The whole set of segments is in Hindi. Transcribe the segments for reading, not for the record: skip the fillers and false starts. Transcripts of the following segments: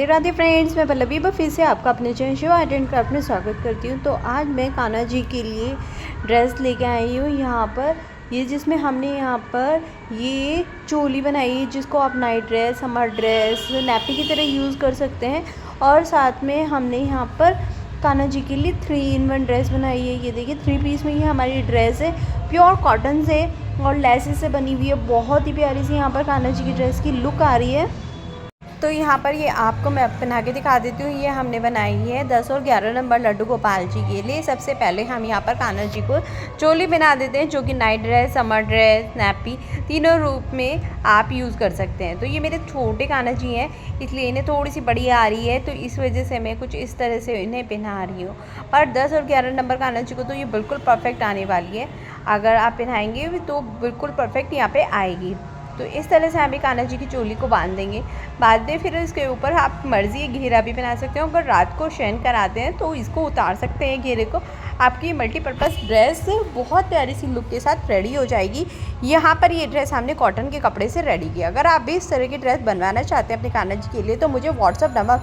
राधे फ्रेंड्स, मैं पल्लवी फिर से आपका अपने channel Shiva art and craft में स्वागत करती हूँ। तो आज मैं कान्हा जी के लिए ड्रेस लेके आई हूँ। यहाँ पर ये जिसमें हमने यहाँ पर ये चोली बनाई है, जिसको आप night dress, summer dress, nappy की तरह यूज़ कर सकते हैं। और साथ में हमने यहाँ पर कान्हा जी के लिए 3-in-1 ड्रेस बनाई है। ये देखिए 3 पीस में ये हमारी ड्रेस है, प्योर कॉटन से और लेसेस से बनी हुई है। बहुत ही प्यारी सी यहाँ पर कान्हा जी की ड्रेस की लुक आ रही है। तो यहाँ पर ये आपको मैं पहना के दिखा देती हूँ। ये हमने बनाई है 10 और 11 नंबर लड्डू गोपाल जी के लिए। सबसे पहले हम यहाँ पर कान्हा जी को चोली बना देते हैं, जो कि night dress, summer dress, nappy तीनों रूप में आप यूज़ कर सकते हैं। तो ये मेरे छोटे कान्हा जी हैं, इसलिए इन्हें थोड़ी सी बड़ी आ रही है, तो इस वजह से मैं कुछ इस तरह से इन्हें पहना रही हूँ। पर 10 और 11 नंबर कान्हा जी को तो ये बिल्कुल परफेक्ट आने वाली है। अगर आप पहनाएंगे तो बिल्कुल परफेक्ट यहाँ पर आएगी। तो इस तरह से हम कान्हा जी की चोली को बांध देंगे। बाद में फिर इसके ऊपर आप मर्ज़ी घेरा भी बना सकते हो। अगर रात को शयन कराते हैं तो इसको उतार सकते हैं घेरे को। आपकी मल्टीपर्पज़ ड्रेस बहुत प्यारी सी लुक के साथ रेडी हो जाएगी। यहाँ पर ये ड्रेस हमने कॉटन के कपड़े से रेडी किया। अगर आप भी इस तरह की ड्रेस बनवाना चाहते हैं अपने कान्हा जी के लिए, तो मुझे व्हाट्सअप नंबर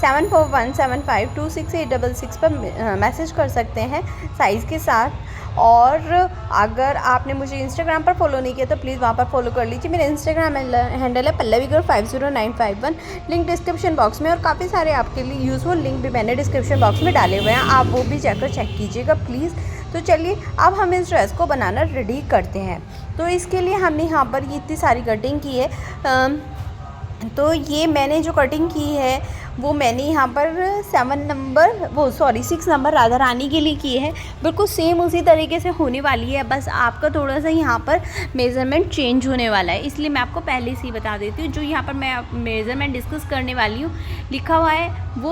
7417526866 पर मैसेज कर सकते हैं साइज़ के साथ। और अगर आपने मुझे इंस्टाग्राम पर फॉलो नहीं किया तो प्लीज़ वहाँ पर फॉलो कर लीजिए। मेरा इंस्टाग्राम हैंडल है पल्लवी500951। लिंक डिस्क्रिप्शन बॉक्स में, और काफ़ी सारे आपके लिए यूज़फुल लिंक भी मैंने डिस्क्रिप्शन बॉक्स में डाले हुए हैं, आप वो भी जाकर चेक कीजिएगा प्लीज़। तो चलिए अब हम इस ड्रेस को बनाना रेडी करते हैं। तो इसके लिए हमने यहाँ पर ये इतनी सारी कटिंग की है। तो ये मैंने जो कटिंग की है वो मैंने यहाँ पर 6 नंबर राधा रानी के लिए की है। बिल्कुल सेम उसी तरीके से होने वाली है, बस आपका थोड़ा सा यहाँ पर मेज़रमेंट चेंज होने वाला है, इसलिए मैं आपको पहले से ही बता देती हूँ। जो यहाँ पर मैं मेज़रमेंट डिस्कस करने वाली हूँ लिखा हुआ है वो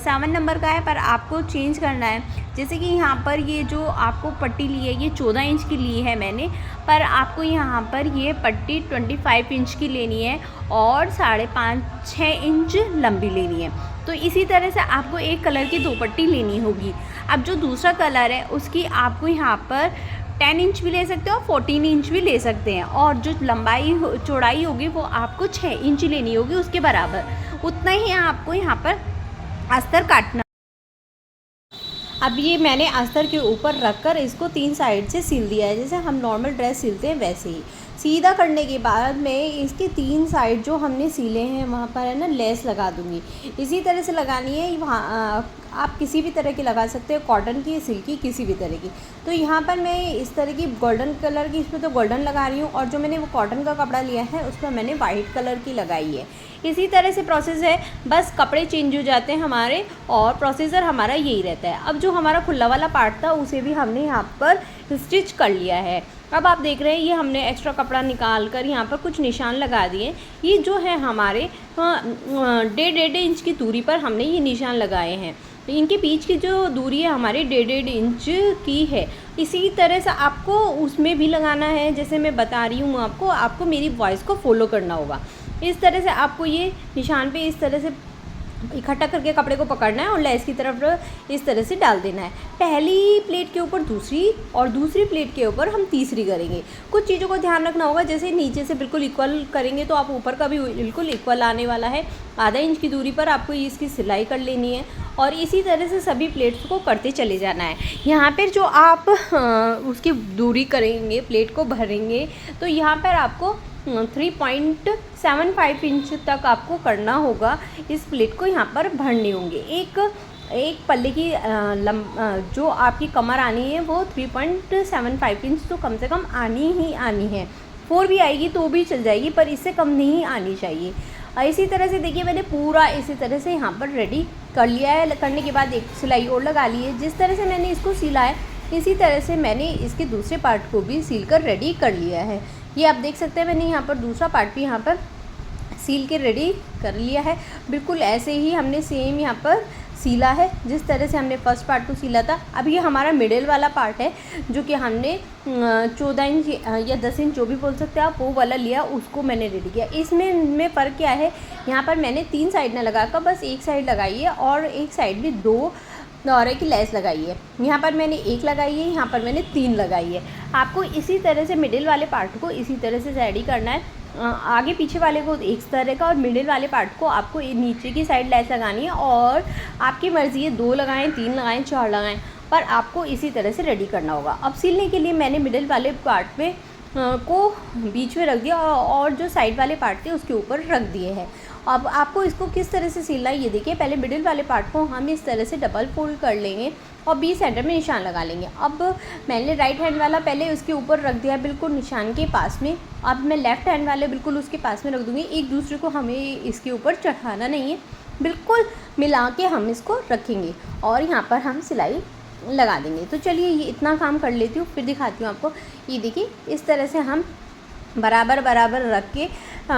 7 नंबर का है, पर आपको चेंज करना है। जैसे कि यहाँ पर ये जो आपको पट्टी ली है ये 14 इंच की ली है मैंने, पर आपको यहाँ पर ये पट्टी 25 इंच की लेनी है और 5.5-6 इंच लंबी लेनी है। तो इसी तरह से आपको एक कलर की 2 पट्टी लेनी होगी। अब जो दूसरा कलर है उसकी आपको यहाँ पर 10 इंच भी ले सकते हो, 14 इंच भी ले सकते हैं, और जो लंबाई चौड़ाई होगी वो आपको 6 इंच लेनी होगी, उसके बराबर उतना ही आपको यहाँ पर अस्तर काटना। अब ये मैंने अस्तर के ऊपर रखकर इसको 3 साइड से सिल दिया है, जैसे हम नॉर्मल ड्रेस सिलते हैं वैसे ही। सीधा करने के बाद मैं इसके 3 साइड जो हमने सिले हैं वहाँ पर है ना लेस लगा दूँगी। इसी तरह से लगानी है। वहाँ आप किसी भी तरह की लगा सकते हो, कॉटन की, सिल्की, किसी भी तरह की। तो यहाँ पर मैं इस तरह की गोल्डन कलर की, इसमें तो गोल्डन लगा रही हूँ, और जो मैंने वो कॉटन का कपड़ा लिया है उस पर मैंने वाइट कलर की लगाई है। इसी तरह से प्रोसेस है, बस कपड़े चेंज हो जाते हैं हमारे और प्रोसीजर हमारा यही रहता है। अब जो हमारा खुला वाला पार्ट था उसे भी हमने यहाँ पर स्टिच कर लिया है। अब आप देख रहे हैं ये हमने एक्स्ट्रा कपड़ा निकाल कर यहाँ पर कुछ निशान लगा दिए। ये जो है हमारे 1.5 इंच की दूरी पर हमने ये निशान लगाए हैं। तो इनके बीच की जो दूरी है हमारी 1.5 इंच की है। इसी तरह से आपको उसमें भी लगाना है, जैसे मैं बता रही हूँ आपको मेरी वॉइस को फॉलो करना होगा। इस तरह से आपको ये निशान पे इस तरह से इकट्ठा करके कपड़े को पकड़ना है और लेस की तरफ इस तरह से डाल देना है। पहली प्लेट के ऊपर दूसरी और दूसरी प्लेट के ऊपर हम तीसरी करेंगे। कुछ चीज़ों को ध्यान रखना होगा, जैसे नीचे से बिल्कुल इक्वल करेंगे तो आप ऊपर का भी बिल्कुल इक्वल आने वाला है। आधा इंच की दूरी पर आपको इसकी सिलाई कर लेनी है और इसी तरह से सभी प्लेट्स को करते चले जाना है। यहाँ पर जो आप उसकी दूरी करेंगे, प्लेट को भरेंगे, तो यहाँ पर आपको 3.75 इंच तक आपको करना होगा। इस प्लेट को यहाँ पर भरने होंगे। एक पल्ले की जो आपकी कमर आनी है वो 3.75 इंच तो कम से कम आनी ही आनी है। 4 भी आएगी तो भी चल जाएगी, पर इससे कम नहीं आनी चाहिए। इसी तरह से देखिए मैंने पूरा इसी तरह से यहाँ पर रेडी कर लिया है। करने के बाद एक सिलाई और लगा ली है। जिस तरह से मैंने इसको सिला है इसी तरह से मैंने इसके दूसरे पार्ट को भी सील कर रेडी कर लिया है। ये आप देख सकते हैं मैंने यहाँ पर दूसरा पार्ट भी यहाँ पर सील के रेडी कर लिया है। बिल्कुल ऐसे ही हमने सेम यहाँ पर सीला है जिस तरह से हमने फर्स्ट पार्ट को सीला था। अब ये हमारा मिडिल वाला पार्ट है जो कि हमने 14 इंच या 10 इंच जो भी बोल सकते हैं आप, वो वाला लिया, उसको मैंने रेडी किया। इसमें फ़र्क क्या है, यहाँ पर मैंने 3 साइड ना लगाकर बस एक साइड लगाई है और एक साइड भी 2 नौरे की लेस लगाई है। यहाँ पर मैंने 1 लगाई है, यहाँ पर मैंने 3 लगाई है। आपको इसी तरह से मिडिल वाले पार्ट को इसी तरह से रेडी करना है। आगे पीछे वाले को एक तरह का और मिडिल वाले पार्ट को आपको नीचे की साइड लेस लगानी है। और आपकी मर्ज़ी है 2 लगाएं, 3 लगाएं, 4 लगाएं, पर आपको इसी तरह से रेडी करना होगा। अब सिलने के लिए मैंने मिडिल वाले पार्ट में को बीच में रख दिया और जो साइड वाले पार्ट थे उसके ऊपर रख दिए हैं। अब आपको इसको किस तरह से सिलना है ये देखिए। पहले मिडिल वाले पार्ट को हम इस तरह से डबल फोल्ड कर लेंगे और बीच सेंटर में निशान लगा लेंगे। अब मैंने राइट हैंड वाला पहले उसके ऊपर रख दिया बिल्कुल निशान के पास में। अब मैं लेफ़्ट हैंड वाले बिल्कुल उसके पास में रख दूँगी। एक दूसरे को हमें इसके ऊपर चढ़ाना नहीं है, बिल्कुल मिला के हम इसको रखेंगे और यहाँ पर हम सिलाई लगा देंगे। तो चलिए ये इतना काम कर लेती हूँ, फिर दिखाती हूँ आपको। ये देखिए इस तरह से हम बराबर बराबर रख के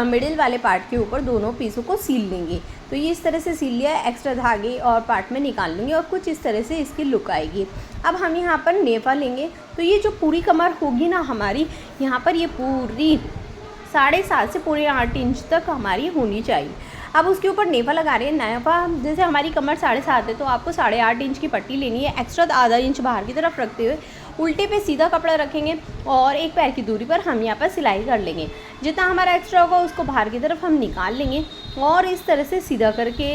मिडिल वाले पार्ट के ऊपर दोनों पीसों को सील लेंगे। तो ये इस तरह से सील लिया है, एक्स्ट्रा धागे और पार्ट में निकाल लेंगे और कुछ इस तरह से इसकी लुक आएगी। अब हम यहाँ पर नेफा लेंगे। तो ये जो पूरी कमर होगी ना हमारी, यहाँ पर ये पूरी 7.5 से पूरे 8 इंच तक हमारी होनी चाहिए। अब उसके ऊपर नेफा लगा रहे हैं। नेफा जैसे हमारी कमर 7.5 है तो आपको 8.5 इंच की पट्टी लेनी है, एक्स्ट्रा आधा इंच बाहर की तरफ रखते हुए उल्टे पे सीधा कपड़ा रखेंगे और एक पैर की दूरी पर हम यहाँ पर सिलाई कर लेंगे। जितना हमारा एक्स्ट्रा होगा उसको बाहर की तरफ हम निकाल लेंगे और इस तरह से सीधा करके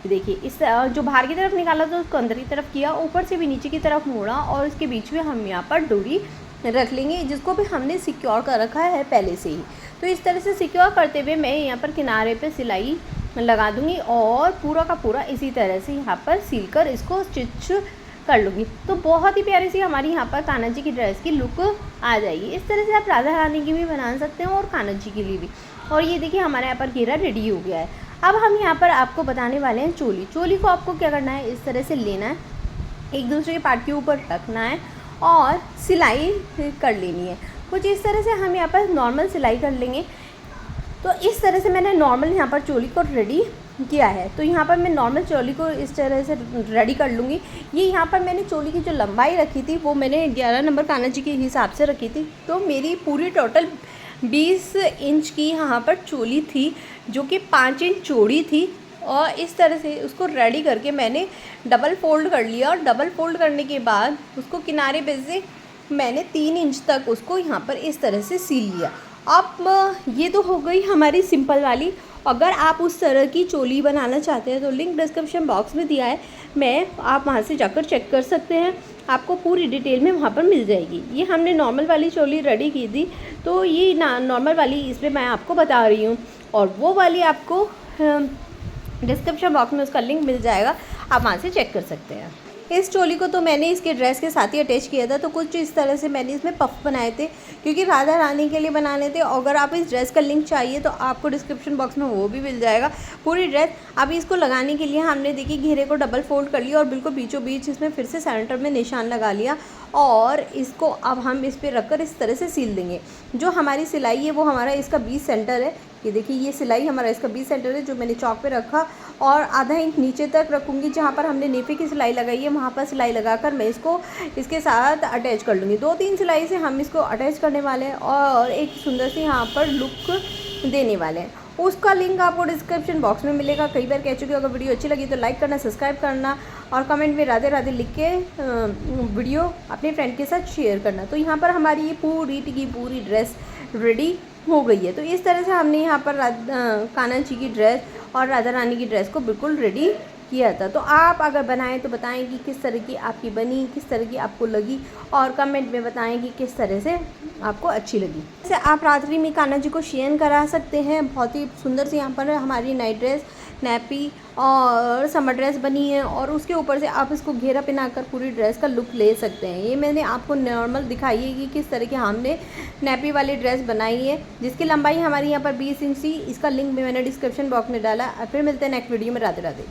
देखिए इस जो बाहर की तरफ निकाला तो उसको अंदर की तरफ किया, ऊपर से भी नीचे की तरफ मोड़ा और इसके बीच में हम यहाँ पर डोरी रख लेंगे जिसको भी हमने सिक्योर कर रखा है पहले से ही। तो इस तरह से सिक्योर करते हुए मैं यहाँ पर किनारे पे सिलाई लगा दूँगी और पूरा का पूरा इसी तरह से यहाँ पर सील कर इसको स्टिच कर लूँगी। तो बहुत ही प्यारी सी हमारी यहाँ पर कान्हा जी की ड्रेस की लुक आ जाएगी। इस तरह से आप राधा रानी की भी बना सकते हैं और कान्हा जी के लिए भी। और ये देखिए हमारे यहाँ पर घेरा रेडी हो गया है। अब हम यहाँ पर आपको बताने वाले हैं चोली। चोली को आपको क्या करना है, इस तरह से लेना है, एक दूसरे के पार्ट के ऊपर रखना है और सिलाई कर लेनी है। कुछ इस तरह से हम यहाँ पर नॉर्मल सिलाई कर लेंगे। तो इस तरह से मैंने नॉर्मल यहाँ पर चोली को रेडी किया है। तो यहाँ पर मैं नॉर्मल चोली को इस तरह से रेडी कर लूँगी। ये यहाँ पर मैंने चोली की जो लंबाई रखी थी वो मैंने 11 नंबर कान्हा जी के हिसाब से रखी थी। तो मेरी पूरी टोटल 20 इंच की यहाँ पर चोली थी जो कि 5 इंच चौड़ी थी। और इस तरह से उसको रेडी करके मैंने डबल फोल्ड कर लिया और डबल फोल्ड करने के बाद उसको किनारे पे से मैंने 3 इंच तक उसको यहाँ पर इस तरह से सील लिया। अब ये तो हो गई हमारी सिंपल वाली। अगर आप उस तरह की चोली बनाना चाहते हैं तो लिंक डिस्क्रिप्शन बॉक्स में दिया है, आप वहाँ से जाकर चेक कर सकते हैं, आपको पूरी डिटेल में वहाँ पर मिल जाएगी। ये हमने नॉर्मल वाली चोली रेडी की थी तो ये नॉर्मल वाली इसमें मैं आपको बता रही हूँ और वो वाली आपको डिस्क्रिप्शन बॉक्स में उसका लिंक मिल जाएगा, आप वहाँ से चेक कर सकते हैं। इस चोली को तो मैंने इसके ड्रेस के साथ ही अटैच किया था। तो कुछ इस तरह से मैंने इसमें पफ बनाए थे क्योंकि राधा रानी के लिए बनाने थे। अगर आप इस ड्रेस का लिंक चाहिए तो आपको डिस्क्रिप्शन बॉक्स में वो भी मिल जाएगा पूरी ड्रेस। अब इसको लगाने के लिए हमने देखिए घेरे को डबल फोल्ड कर लिया और बिल्कुल बीचों बीच इसमें फिर से सेंटर में निशान लगा लिया और इसको अब हम इस पर रखकर इस तरह से सील देंगे। जो हमारी सिलाई है वो हमारा इसका 20 सेंटर है। ये देखिए ये सिलाई हमारा इसका 20 सेंटर है जो मैंने चौक पे रखा और आधा इंच नीचे तक रखूँगी। जहाँ पर हमने नेफे की सिलाई लगाई है वहाँ पर सिलाई लगाकर मैं इसको इसके साथ अटैच कर लूँगी। 2-3 सिलाई से हम इसको अटैच करने वाले हैं और एक सुंदर सी यहाँ पर लुक देने वाले हैं। उसका लिंक आपको डिस्क्रिप्शन बॉक्स में मिलेगा। कई बार कह चुकी हूँ, अगर वीडियो अच्छी लगी तो लाइक करना, सब्सक्राइब करना और कमेंट में राधे राधे लिख के वीडियो अपने फ्रेंड के साथ शेयर करना। तो यहाँ पर हमारी ये पूरी की पूरी ड्रेस रेडी हो गई है। तो इस तरह से हमने यहाँ पर कान्हा जी की ड्रेस और राधा रानी की ड्रेस को बिल्कुल रेडी किया था। तो आप अगर बनाएं तो बताएं कि किस तरह की आपकी बनी, किस तरह की आपको लगी और कमेंट में बताएं कि किस तरह से आपको अच्छी लगी। जैसे आप रात्रि में कान्हा जी को शेयर करा सकते हैं। बहुत ही सुंदर सी यहाँ पर हमारी नाइट ड्रेस, नैपी और समर ड्रेस बनी है और उसके ऊपर से आप इसको घेरा पहनाकर पूरी ड्रेस का लुक ले सकते हैं। ये मैंने आपको नॉर्मल दिखाई है कि किस तरह की हमने नैपी वाली ड्रेस बनाई है जिसकी लंबाई हमारी यहाँ पर 20 इंच थी। इसका लिंक भी मैंने डिस्क्रिप्शन बॉक्स में डाला। फिर मिलते हैं नेक्स्ट वीडियो में। राधे राधे।